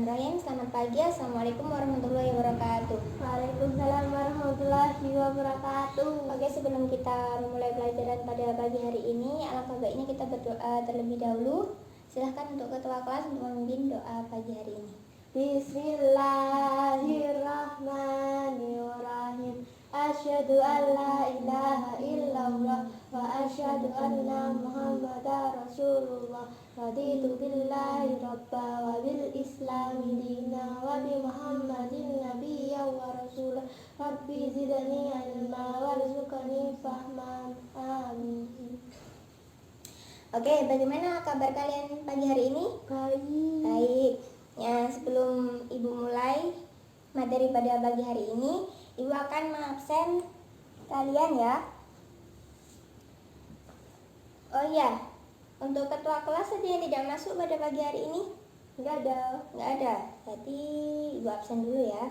Bismillahirrahmanirrahim. Selamat pagi. Assalamualaikum warahmatullahi wabarakatuh. Waalaikumsalam warahmatullahi wabarakatuh. Oke, sebelum kita memulai pelajaran pada pagi hari ini, alangkah baiknya kita berdoa terlebih dahulu. Silahkan untuk ketua kelas untuk memimpin doa pagi hari ini. Bismillahirrahmanirrahim. Asyhadu an la ilaha illallah wa asyhadu anna Muhammadar Rasulullah. Raditu billahi rabba wa bil islami dina wa bi Muhammadin nabiyya wa rasulah. Rabbi zidni ilma warzuqni fahman. Amin. Oke, bagaimana kabar kalian pagi hari ini? Baik. Ya, sebelum Ibu mulai materi pada pagi hari ini, Ibu akan mengabsen kalian ya. Oh iya, untuk ketua kelas saja yang tidak masuk pada pagi hari ini? Nggak ada. Jadi Ibu absen dulu ya.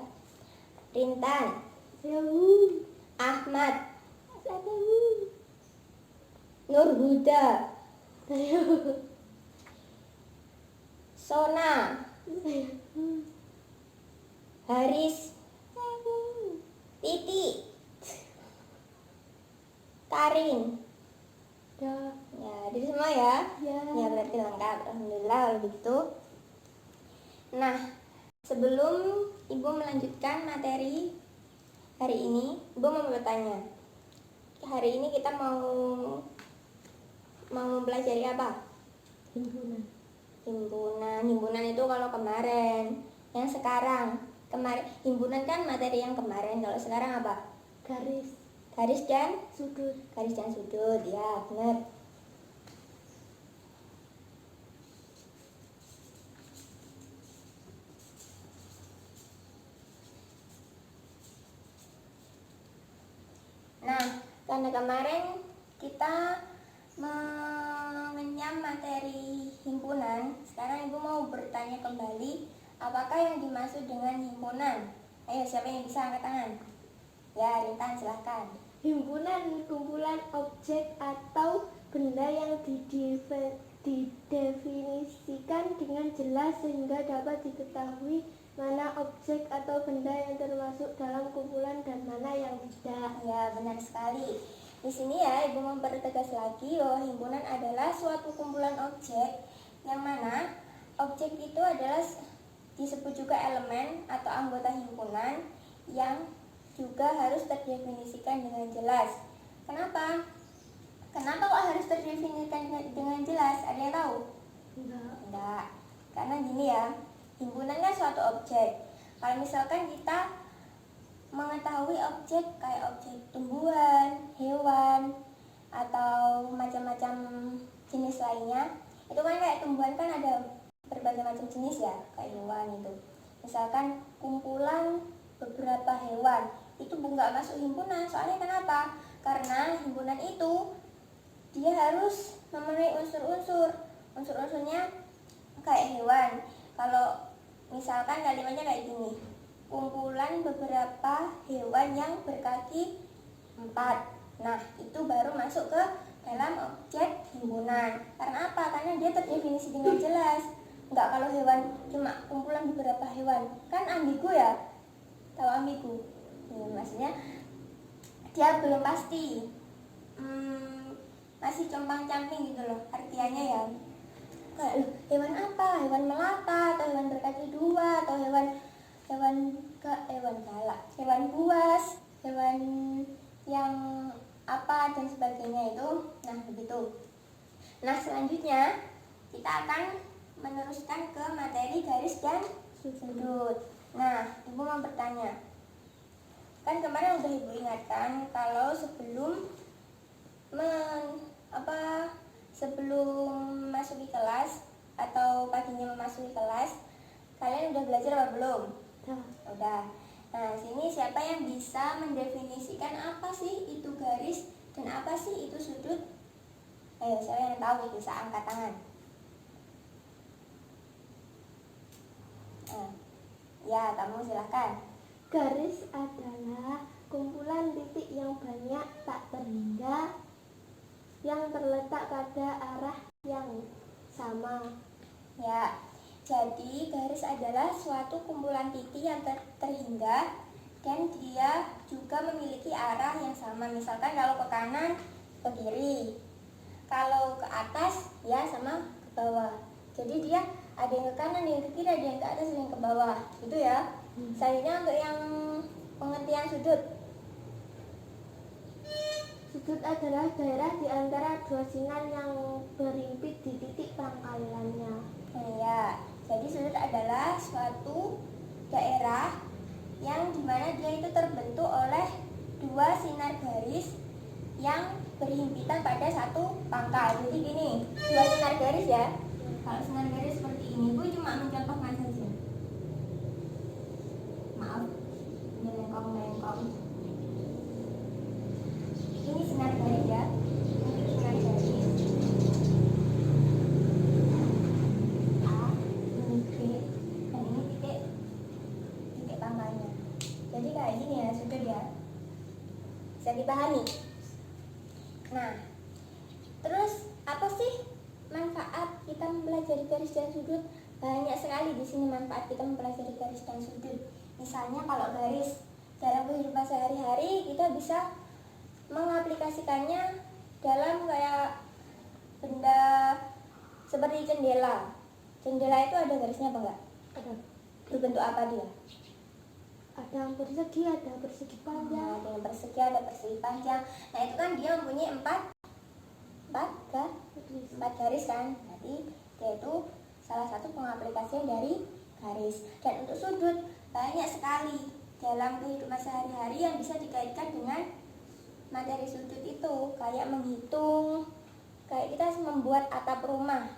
Rintan, Ahmad, Nur Huda, Sona, Haris, Titi, Karin. Ya, di semua ya. Ya, berarti lengkap. Alhamdulillah kalau begitu. Nah, sebelum Ibu melanjutkan materi hari ini, Ibu mau bertanya. Hari ini kita mau mempelajari apa? Himpunan itu kalau kemarin. Yang sekarang, himpunan kan materi yang kemarin. Kalau sekarang apa? Garis dan sudut. Ya, benar. Nah, karena kemarin kita mengenyam materi himpunan, sekarang Ibu mau bertanya kembali, apakah yang dimaksud dengan himpunan? Ayo, siapa yang bisa angkat tangan? Ya, Rintan, silahkan. Himpunan kumpulan objek atau benda yang didefinisikan dengan jelas sehingga dapat diketahui mana objek atau benda yang termasuk dalam kumpulan dan mana yang tidak. Ya, benar sekali. Di sini ya, Ibu mempertegas lagi bahwa himpunan adalah suatu kumpulan objek yang mana objek itu adalah disebut juga elemen atau anggota himpunan yang juga harus terdefinisikan dengan jelas. Kenapa kok harus terdefinisikan dengan jelas? Ada yang tahu? Enggak. Karena gini ya, himpunan kan suatu objek. Kalau misalkan kita mengetahui objek kayak objek tumbuhan, hewan, atau macam-macam jenis lainnya, itu kan kayak tumbuhan kan ada berbagai macam jenis ya, kayak hewan itu. Misalkan kumpulan beberapa hewan, itu nggak masuk himpunan. Soalnya kenapa? Karena himpunan itu dia harus memenuhi unsur-unsur. Unsur-unsurnya kayak hewan. Kalau misalkan kalimatnya kayak gini, kumpulan beberapa hewan yang berkaki 4. Nah, itu baru masuk ke dalam objek himpunan. Karena apa? Karena dia terdefinisi dengan jelas. Enggak kalau hewan cuma kumpulan beberapa hewan, kan ambigu ya. Tahu ambigu? Ya, maksudnya dia belum pasti. Masih compang-camping gitu loh artiannya ya. Kayak hewan apa? Hewan melata atau hewan berkaki 2 atau hewan galak, hewan buas, hewan yang apa dan sebagainya itu. Nah, begitu. Nah, selanjutnya kita akan meneruskan ke materi garis dan sudut. Nah, Ibu mau bertanya. Kan kemarin udah Ibu ingatkan kalau sebelum memasuki kelas atau paginya memasuki kelas, kalian udah belajar apa belum? Udah. Nah, sini siapa yang bisa mendefinisikan apa sih itu garis dan apa sih itu sudut? Ayo, siapa yang tahu bisa angkat tangan. Ya, kamu silahkan. Garis adalah kumpulan titik yang banyak tak terhingga yang terletak pada arah yang sama. Ya, Jadi garis adalah suatu kumpulan titik yang terhingga dan dia juga memiliki arah yang sama. Misalkan kalau ke kanan, ke kiri. Kalau ke atas, ya sama ke bawah. Jadi dia ada yang ke kanan, ada yang ke kiri, ada yang ke atas, ada yang ke bawah. Gitu ya. Selanjutnya untuk yang pengertian sudut. Sudut adalah daerah di antara dua sinar yang berhimpit di titik pangkalannya. Ya, jadi sudut adalah suatu daerah yang dimana dia itu terbentuk oleh dua sinar garis yang berhimpitan pada satu pangkal. Jadi gini, dua sinar garis ya. Kalau sinar garis seperti ini, Bu cuma mencontohkan saja. Maaf, ini lengkong-lengkong. Ini sinar garis ya. Ini sinar garis. A, ini B, dan ini titik pangkalnya. Jadi kayak gini ya, sudut ya. Bisa dipahami. Nah, terus apa sih manfaat kita mempelajari garis dan sudut? Banyak sekali di sini manfaat kita mempelajari garis dan sudut. Misalnya kalau garis dalam kehidupan sehari-hari kita bisa mengaplikasikannya dalam kayak benda seperti jendela. Jendela itu ada garisnya apa enggak? Ada. Berbentuk apa dia? Ada yang persegi, ada persegi panjang. Ada yang persegi, ada persegi panjang. Nah itu kan dia mempunyai empat garis kan. Jadi dia itu salah satu pengaplikasian dari garis. Dan untuk sudut banyak sekali dalam kehidupan sehari-hari yang bisa dikaitkan dengan materi sudut itu. Kayak menghitung, kayak kita membuat atap rumah.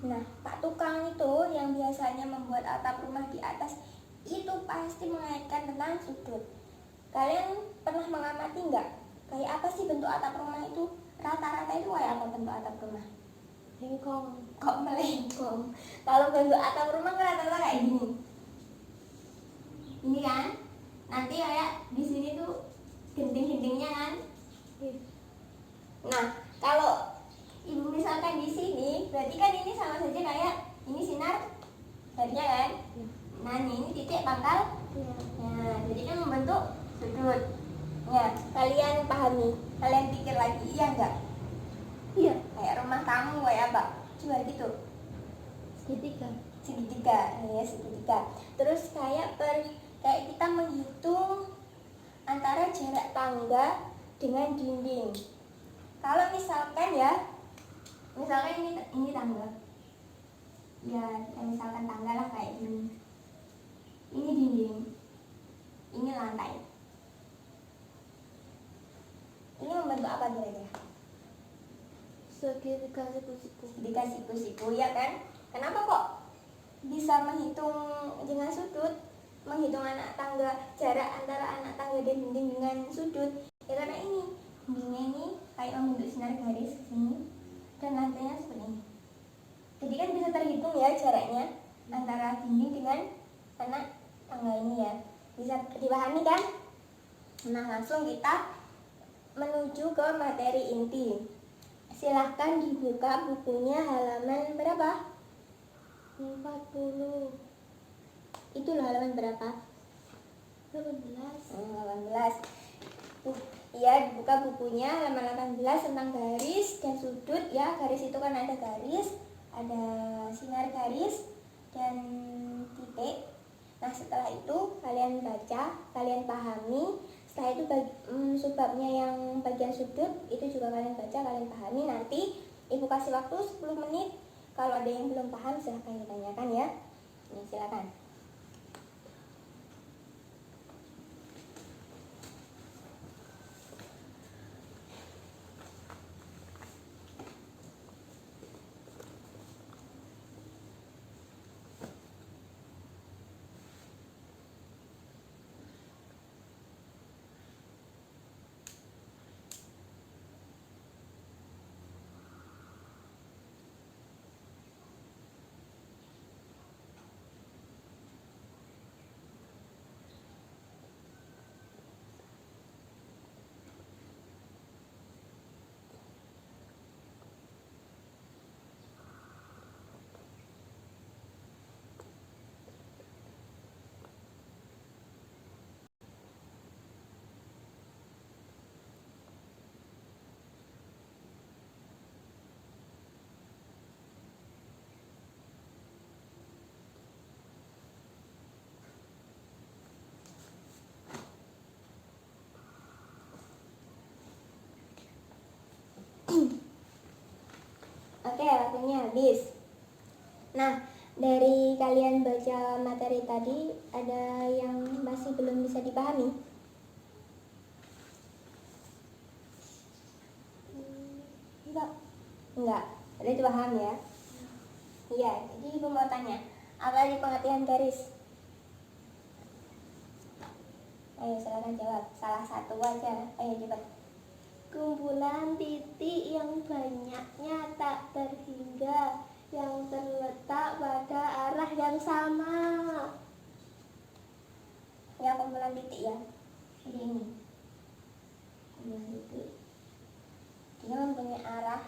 Nah Pak Tukang itu yang biasanya membuat atap rumah di atas itu pasti mengaitkan tentang sudut. Kalian pernah mengamati nggak? Kayak apa sih bentuk atap rumah itu? Rata-rata itu kayak apa bentuk atap rumah? Lengkong. Kok melengkung? Kalau bentuk atap rumah kan rata-rata kayak gini. Ini kan? Nanti kayak di sini tuh genting-gentingnya kan? Nah, kalau ibu misalkan di sini, berarti kan ini sama saja kayak ini sinar garisnya kan? Nah ini titik pangkal. Nah jadi kan membentuk sudut. Ya kalian pahami, kalian pikir lagi, iya enggak? Iya. Kayak rumah kamu kayak apa? Coba gitu. Segitiga, ya segitiga. Terus kayak kita menghitung antara jarak tangga dengan dinding. Kalau misalkan ya, misalkan ini tangga. Ya kita misalkan tangga lah kayak gini. Ini dinding, ini lantai. Ini membentuk apa kira-kira? Segitiga siku-siku. Segitiga siku-siku ya kan? Kenapa kok bisa menghitung dengan sudut? Menghitung anak tangga, jarak antara anak tangga dan dinding dengan sudut. Ya karena ini dindingnya ini kayak membentuk sinar garis ke sini dan lantainya seperti ini. Jadi kan bisa terhitung ya jaraknya antara dinding dengan anak tangga ini ya. Bisa dipahami kan? Nah langsung kita menuju ke materi inti. Silahkan dibuka bukunya halaman berapa? 40. Itu loh halaman berapa? 18. 18. Iya dibuka bukunya halaman 18 tentang garis dan sudut ya. Garis itu kan ada garis, ada sinar garis dan titik. Nah setelah itu kalian baca, kalian pahami. Setelah itu subbabnya yang bagian sudut itu juga kalian baca, kalian pahami. Nanti ibu kasih waktu 10 menit. Kalau ada yang belum paham silahkan ditanyakan ya. Ini silakan. Oke, waktunya habis. Nah, dari kalian baca materi tadi, ada yang masih belum bisa dipahami? Enggak. Enggak, berarti paham ya? Iya, jadi ibu mau tanya, apa arti pengertian garis? Ayo silakan jawab, salah satu aja. Ayo cepat. Kumpulan titik yang banyaknya tak terhingga, yang terletak pada arah yang sama. Ya, kumpulan titik ya. Jadi ini kumpulan titik. Dia mempunyai arah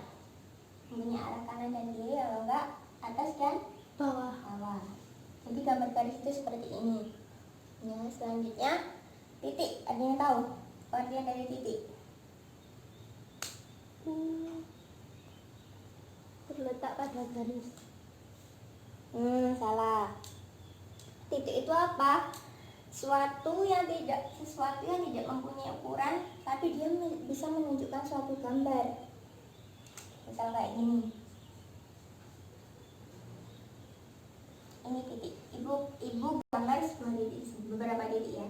kanan dan kiri, kalau enggak atas dan Bawah. bawah. Jadi gambar garis itu seperti ini. Ya, selanjutnya titik. Ada yang tahu pengertian dari titik? Terletak pada garis. Salah. Titik itu apa? Sesuatu yang tidak mempunyai ukuran, tapi dia bisa menunjukkan suatu gambar. Misal kayak gini. Ini titik. Ibu gambar sebuah titik, beberapa titik ya.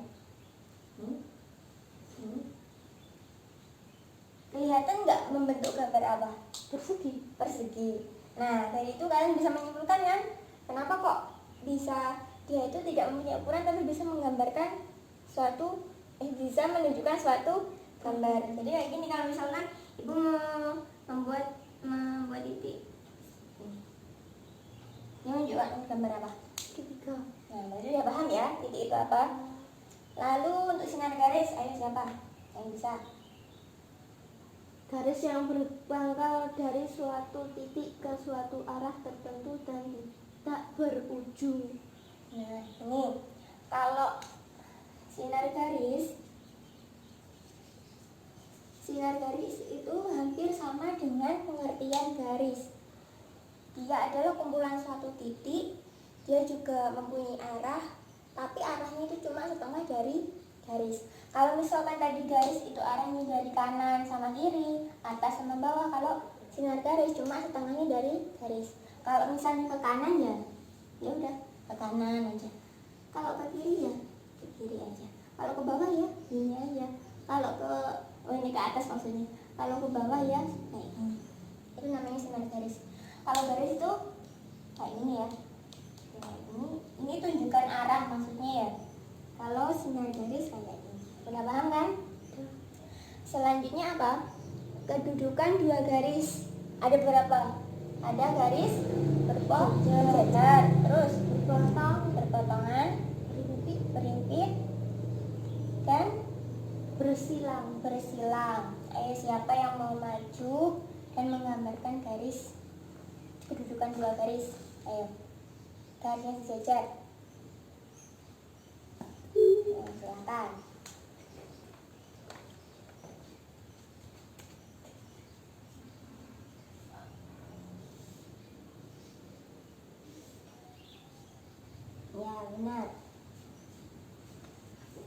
Kelihatan nggak membentuk gambar apa? Persegi. Nah, dari itu kalian bisa menyimpulkan kan, kenapa kok dia itu tidak mempunyai ukuran tapi bisa menggambarkan bisa menunjukkan suatu gambar. Jadi kayak gini, kalau misalkan ibu membuat titik, ini menunjukkan gambar apa? Ketiga. Nah, berarti udah paham ya titik itu apa. Lalu untuk sinar garis, ayo siapa yang bisa? Garis yang berpangkal dari suatu titik ke suatu arah tertentu dan tidak berujung. Nah, ini kalau sinar garis itu hampir sama dengan pengertian garis. Dia adalah kumpulan suatu titik, dia juga mempunyai arah, tapi arahnya itu cuma setengah dari garis. Kalau misalkan tadi garis itu arahnya dari kanan sama kiri, atas sama bawah, kalau sinar garis cuma setengahnya dari garis. Kalau misalnya ke kanan ya udah ke kanan aja. Kalau ke kiri ya ke kiri aja. Kalau ke bawah ya ini aja. Kalau ini ke atas maksudnya. Kalau ke bawah ya kayak ini. Itu namanya sinar garis. Kalau garis itu kayak ini ya. Kayak ini. Ini tunjukkan arah maksudnya ya. Kalau sinar garis kayak ini. Udah paham kan? Selanjutnya apa? Kedudukan dua garis. Ada berapa? Ada garis berjajar, terus berpotongan, berimpit, dan bersilang. Ayo siapa yang mau maju dan menggambarkan garis kedudukan dua garis? Ayo, garisnya sejajar. Ayo, silakan. Ya, benar.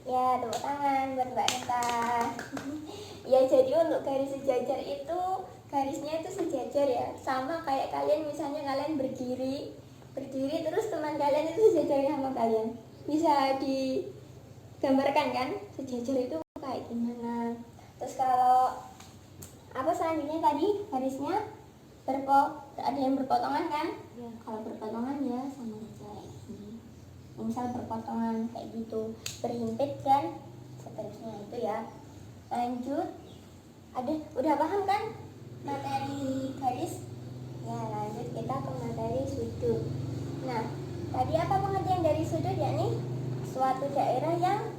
Ya, tepuk tangan buat Mbak Neta. Ya, jadi untuk garis sejajar itu, garisnya itu sejajar ya. Sama kayak kalian, misalnya kalian berdiri terus teman kalian itu sejajar sama kalian. Bisa digambarkan kan sejajar itu kayak gimana. Terus kalau apa selanjutnya tadi, garisnya ada yang berpotongan kan? Ya. Kalau berpotongan ya sama aja ini. Misal berpotongan kayak gitu, berhimpit dan seterusnya itu ya. Lanjut, udah paham kan materi garis? Ya, lanjut kita ke materi sudut. Nah, tadi apa pengertian dari sudut? Yakni suatu daerah yang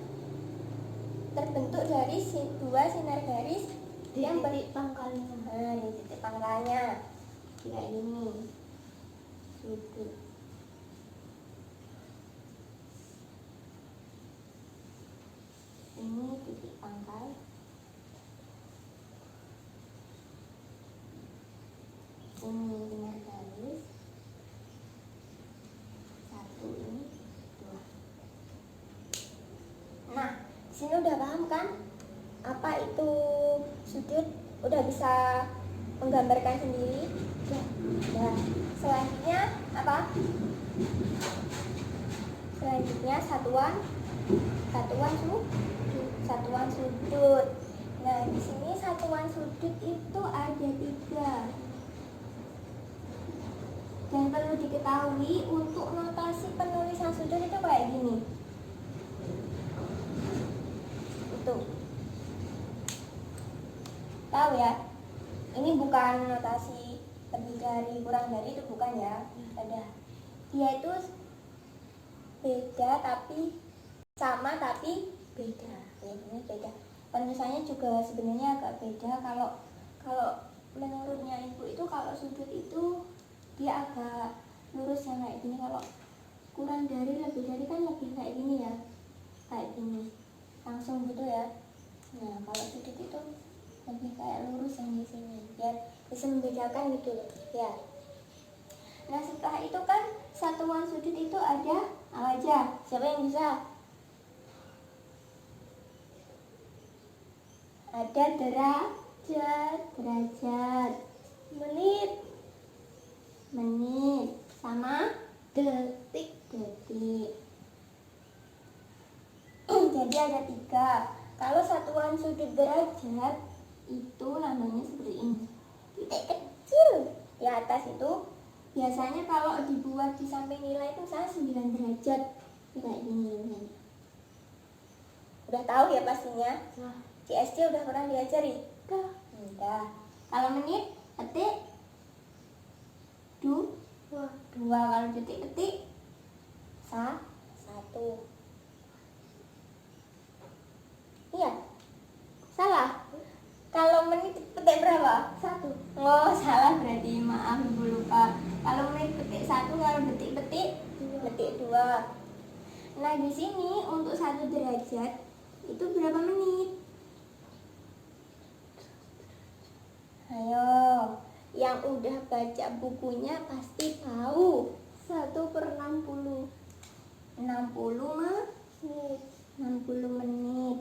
terbentuk dari dua sinar garis Di titik pangkalnya. di titik pangkalnya kayak ini, sudut. Ini titik pangkal, ini sinar garis, satu, ini dua. Nah, sini udah paham kan apa itu sudut? Udah bisa menggambarkan sendiri? Nah, selanjutnya apa? Selanjutnya satuan sudut. Nah, di sini satuan sudut itu ada 3. Dan perlu diketahui untuk notasi penulisan sudut itu kayak gini. Itu. Tahu ya? Ini bukan notasi lebih dari kurang dari, itu bukan ya. Ada. Dia itu beda tapi sama tapi beda. Ya, ini beda. Penulisannya juga sebenarnya agak beda. Kalau menurutnya ibu itu kalau sudut itu dia agak lurus yang kayak gini. Kalau kurang dari lebih dari kan lebih kayak gini ya, kayak gini langsung gitu ya. Nah, kalau sudut itu lebih kayak lurus yang di sini, biar bisa membedakan gitu loh ya. Nah, setelah itu kan satuan sudut itu ada apa aja? Siapa yang bisa? Ada derajat, menit, sama detik. Jadi ada 3. Kalau satuan sudut derajat itu namanya seperti ini, titik kecil di atas itu. Biasanya kalau dibuat di samping nilai itu misalnya 9 derajat kayak gini. Udah tahu ya pastinya? Di SD udah pernah diajari? Udah. Kalau menit, detik, 2. Kalau detik, 1. Iya. Salah. Kalau menit petik berapa? 1. Oh, salah berarti. Maaf, ibu lupa. Kalau menit petik 1, kalau detik petik 2. Nah, di sini untuk 1 derajat itu berapa menit? Ayo, yang udah baca bukunya pasti tahu. 1/60. 60 menit.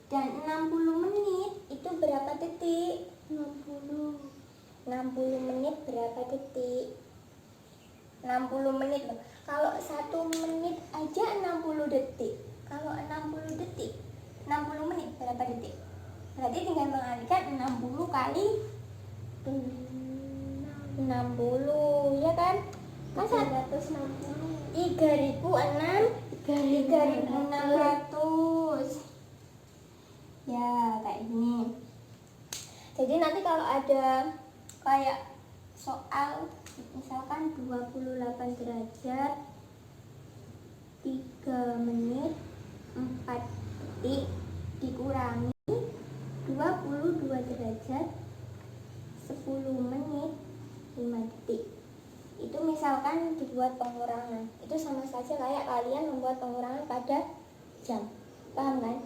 Dan 60 menit itu berapa detik? 60 menit berapa detik? 60 menit loh. Kalau 1 menit aja 60 detik. Kalau 60 detik, 60 menit berapa detik? Berarti tinggal mengalihkan 60 kali 60, ya kan? Masa 3.600. Ya, kayak gini. Jadi nanti kalau ada kayak soal misalkan 28 derajat 3 menit 4 detik dikurangi 22 derajat 10 menit 5 detik. Itu misalkan dibuat pengurangan. Itu sama saja kayak kalian membuat pengurangan pada jam. Paham kan?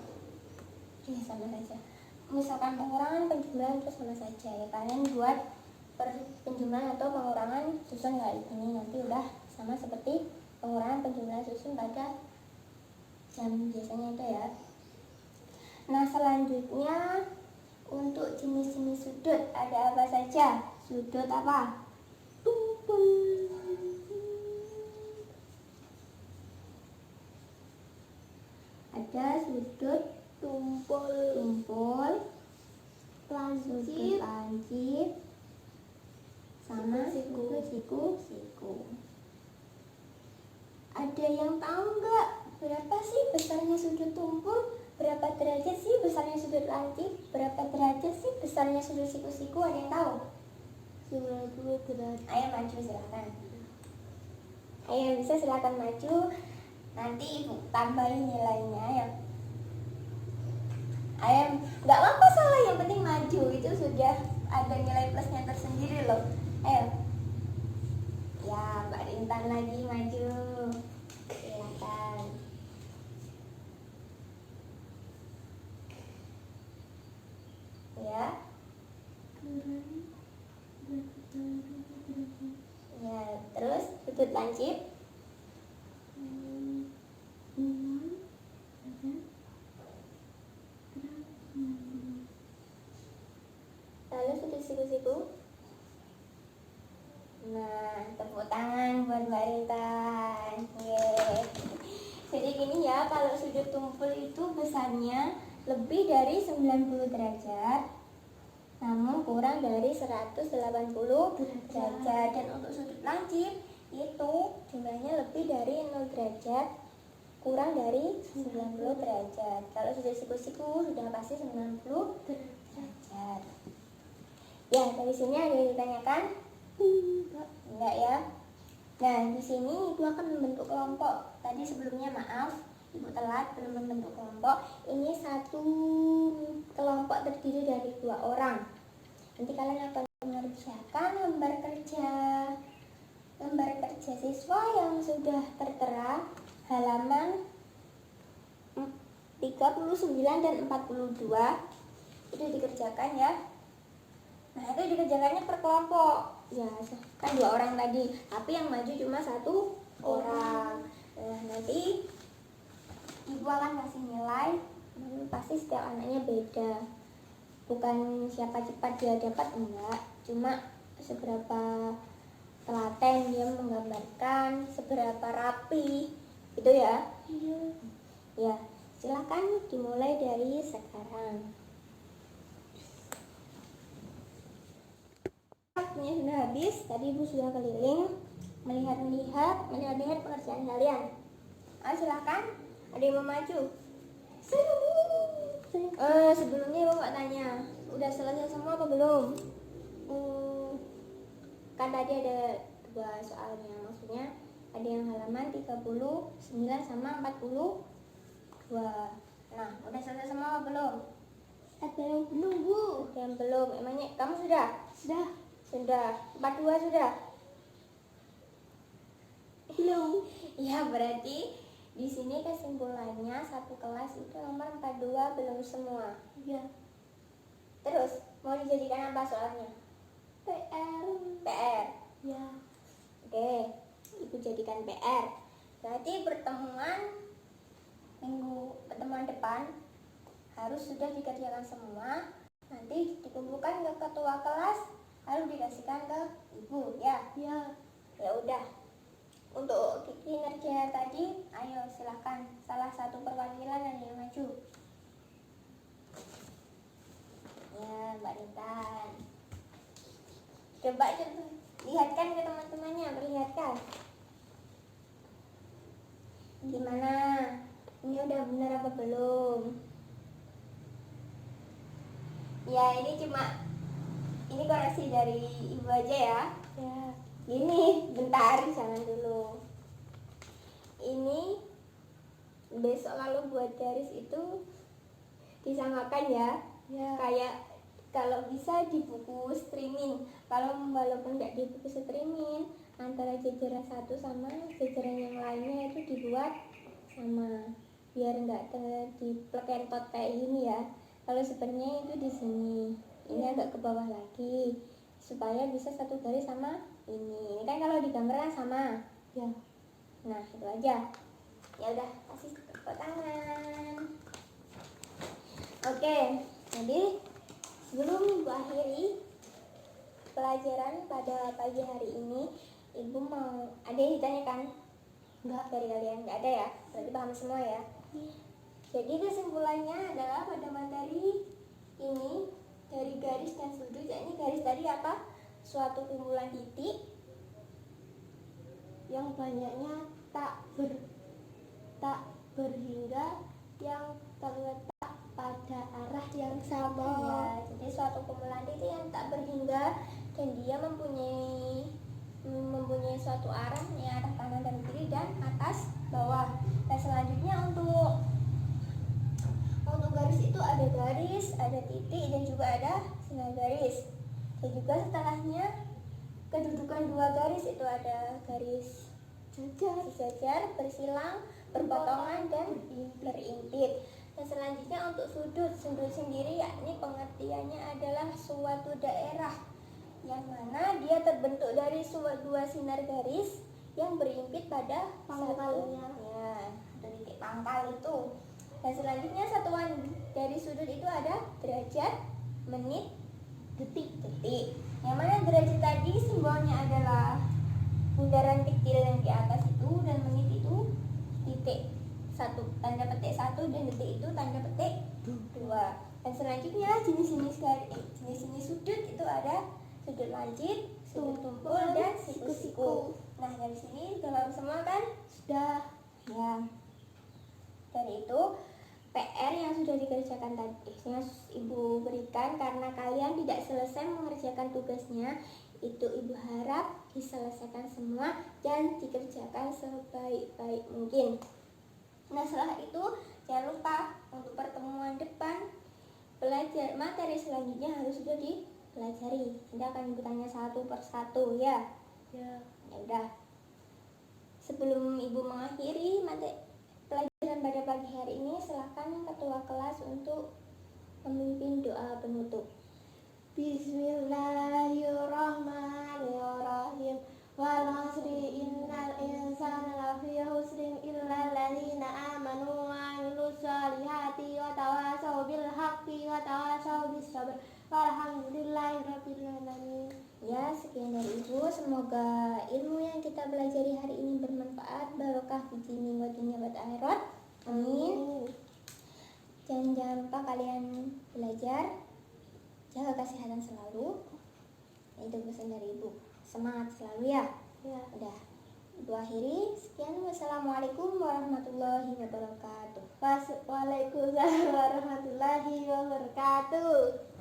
Ya, sama saja. Misalkan pengurangan, penjumlahan itu sama saja ya. Kalian buat penjumlahan atau pengurangan susun kayak ini, nanti udah sama seperti pengurangan penjumlahan susun pada jam biasanya itu ya. Nah, selanjutnya untuk jenis-jenis sudut ada apa saja? Sudut apa? Tumpul. Ada sudut tumpul, sudut lancip, sama sudut siku. Ada yang tahu nggak berapa sih besarnya sudut tumpul? Berapa derajat sih besarnya sudut lancip? Berapa derajat sih besarnya sudut siku-siku? Ada yang tahu? 90 derajat. Ayo maju silahkan. Ayo bisa silahkan maju. Nanti ibu tambahin nilainya ya. Ayo, nggak apa-apa salah, yang penting maju. Itu sudah ada nilai plusnya tersendiri loh. Ayo. Ya, Mbak Rintan lagi maju. Silakan. Ya. Ya, terus sudut lancip. Lalu sudut lebih dari 90 derajat namun kurang dari 180 derajat. Dan untuk sudut lancip itu jumlahnya lebih dari 0 derajat kurang dari 90 derajat. Kalau sudah siku-siku sudah pasti 90 derajat. Ya, dari sini ada yang ditanyakan? Enggak ya. Nah, di sini Ibu akan membentuk kelompok. Tadi sebelumnya maaf, Ibu telat belum membentuk kelompok. Ini satu kelompok terdiri dari 2 orang. Nanti kalian akan mengerjakan lembar kerja siswa yang sudah tertera halaman 39 dan 42. Itu dikerjakan ya. Nah, itu dikerjakannya per kelompok. Ya, kan 2 orang tadi, tapi yang maju cuma 1 orang. Nah, nanti Ibu akan kasih nilai, pasti setiap anaknya beda. Bukan siapa cepat dia dapat, enggak. Cuma seberapa telaten dia menggambarkan, seberapa rapi, gitu ya. Ya, silakan dimulai dari sekarang. Waktunya sudah habis. Tadi Ibu sudah keliling melihat pekerjaan kalian. Ayo silakan. Ada yang mau maju? Sebelumnya Ibu mau tanya, udah selesai semua apa belum? Kan tadi ada 2 soalnya, maksudnya ada yang halaman 39 sama 42. Nah, udah selesai semua apa belum? Ada yang belum, Bu. Ada yang belum. Emangnya kamu sudah? Sudah. 42 sudah? Belum. Ya, berarti di sini kesimpulannya satu kelas itu nomor 42 belum semua. Ya. Terus mau dijadikan apa soalnya? PR. Ya. Oke, Ibu jadikan PR. Berarti pertemuan depan harus sudah dikerjakan semua. Nanti dikumpulkan ke ketua kelas, lalu dikasihkan ke Ibu ya. Ya udah. Untuk kinerja tadi, ayo silahkan salah satu perwakilan ada yang maju. Ya, Mbak Intan. Coba lihatkan ke teman-temannya, perlihatkan. Gimana? Ini udah benar apa belum? Ya, ini koreksi dari Ibu aja ya. Ya. Ini bentar, jangan dulu. Ini besok kalau buat garis itu disamakan ya. Kayak kalau bisa di buku streaming. Walaupun nggak di buku streaming, antara jajaran satu sama jajaran yang lainnya itu dibuat sama, biar nggak diplekentot kayak gini ya. Kalau sebenarnya itu di sini, ini agak ke bawah lagi supaya bisa satu garis sama ini. Ini kan kalau digambar kan sama. Ya. Nah, itu aja. Ya udah, kasih tepuk tangan. Oke, jadi sebelum Ibu akhiri pelajaran pada pagi hari ini, Ibu mau ada yang ditanyakan? Enggak, dari kalian enggak ada ya? Berarti paham semua ya? Jadi kesimpulannya adalah pada materi ini dari garis dan sudut, yakni garis tadi apa? Suatu kumpulan titik yang banyaknya tak berhingga, yang terletak pada arah yang sama. Ya, jadi suatu kumpulan titik yang tak berhingga dan dia mempunyai suatu arah, ya, arah kanan dan kiri dan atas bawah. Dan selanjutnya untuk garis itu ada garis, ada titik dan juga ada silang garis. Dan juga setelahnya kedudukan 2 garis itu ada garis sejajar, bersilang, berpotongan dan berimpit. Dan selanjutnya untuk sudut sendiri, yakni pengertiannya adalah suatu daerah yang mana dia terbentuk dari 2 sinar garis yang berimpit pada pangkalnya. Ya, titik pangkal itu. Dan selanjutnya satuan dari sudut itu ada derajat, menit, detik. Yang mana derajat tadi simbolnya adalah bundaran kecil yang di atas itu, dan menit itu titik 1, tanda petik 1, dan detik itu tanda petik 2. selanjutnya jenis-jenis sudut itu ada sudut lancip, sudut tumpul, dan siku-siku. Nah, dari sini sudah paham semua kan? Sudah. Ya. Dari itu PR yang sudah dikerjakan tadi yang Ibu berikan karena kalian tidak selesai mengerjakan tugasnya, itu Ibu harap diselesaikan semua dan dikerjakan sebaik-baik mungkin. Nah, setelah itu jangan lupa untuk pertemuan depan belajar materi selanjutnya harus sudah dipelajari. Nanti akan Ibu tanya satu persatu ya. Ya. Ya udah. Sebelum Ibu mengakhiri pelajaran pada pagi hari ini, silakan ketua kelas untuk memimpin doa penutup. Bismillahirrahmanirrahim. Wal 'asri innal insana lafi khusrin illa alladziina aamanu wa 'amilus shalihati wa tawashaw bil haqqi wa tawashaw bis sabr. Walhamdulillahirabbil alamin. Ya, sekian dari Ibu. Semoga ilmu yang kita pelajari hari ini bermanfaat, barokah fi dini wa dunya wa akhirat. Amin. Jangan lupa kalian belajar, jaga kesehatan selalu. Itu pesan dari Ibu. Semangat selalu ya. Ya. Udah. Ibu akhiri. Sekian. Wassalamualaikum warahmatullahi wabarakatuh. Waalaikumsalam warahmatullahi wabarakatuh.